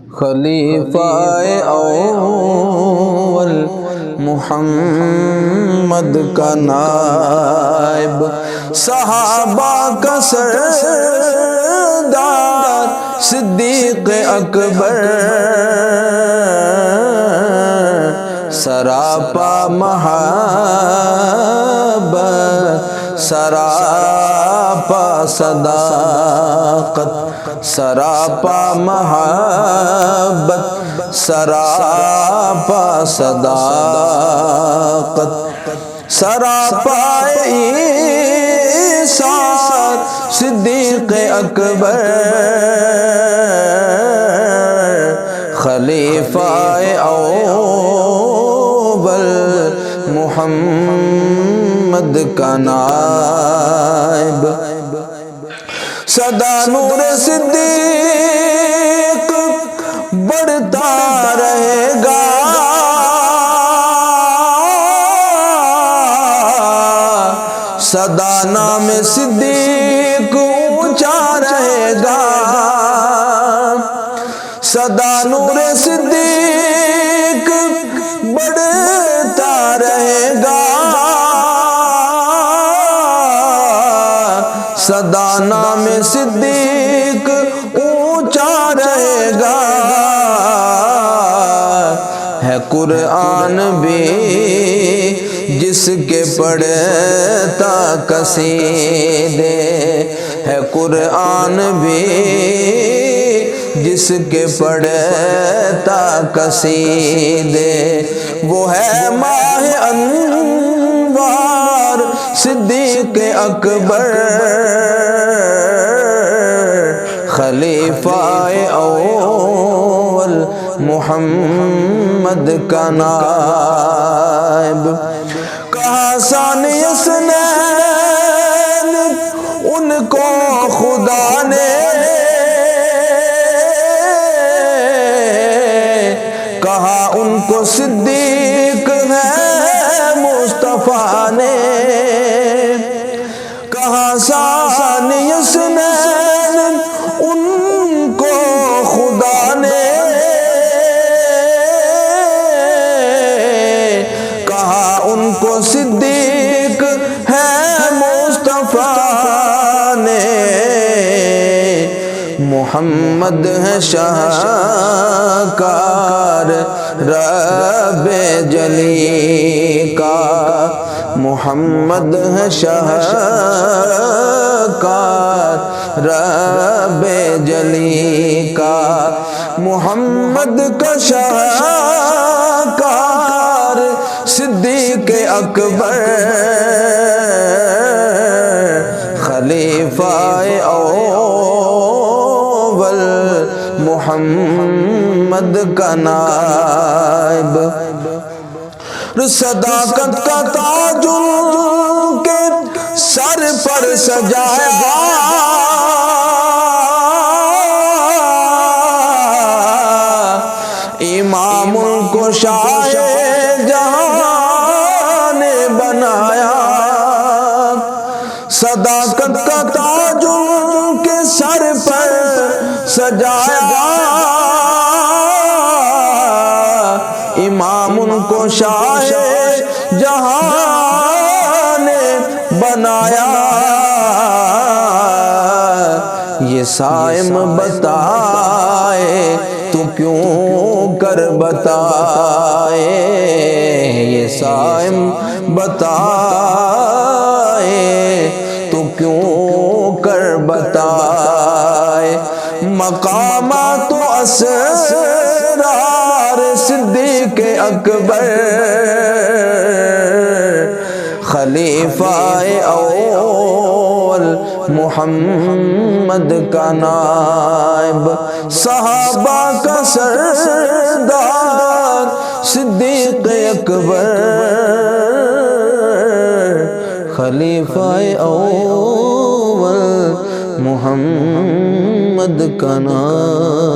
خلیفہ اول محمد کا نائب، صحابہ کا سردار صدیق اکبر، سراپا محبت سراپا صداقت، سراپا محبت سراپا صداقت، سراپا ایثار صدیق اکبر، خلیفہ اول محمد کا نائب، سدا نور صدیق بڑھتا رہے گا، سدا نام صدیق اونچا رہے گا، سدا نور صدیق بڑھتا رہے گا، سدا نام صدیق اونچا رہے گا، ہے قرآن بھی جس کے پڑھتا قصیدے، ہے قرآن بھی جس کے پڑھتا قصیدے، وہ ہے ماہ انوار صدیق اکبر، خلیفہ اول محمد کا نائب، کہا ثانی اثنین ان کو خدا نے، کہا ان کو صدیق ہے مصطفیٰ نے، کہا ثانی اثنین ان کو خدا نے، کہا ان کو صدیق ہے مصطفیٰ نے، محمد ہے شاہکار رب جلی کا، محمد ہے شاہکار رب جلی کا، محمد کا شاہکار صدیق اکبر، خلیفہ اول محمد کا نائب، صداقت کا تاج ان کے سر پر سجایا، امام کو شاہ جہاں نے بنایا، صداقت کا تاج ان کے سر پر سجایا، امام ان کو شاہ جہاں نے بنایا، یہ صائم بتائے تو کیوں کر بتائے، یہ صائم بتائے تو کیوں کر بتائے، مقامات و اسرار صدیق اکبر، خلیفہ اول محمد کا نائب، صحابہ کا سردار صدیق اکبر، خلیفہ اول محمد کا نائب۔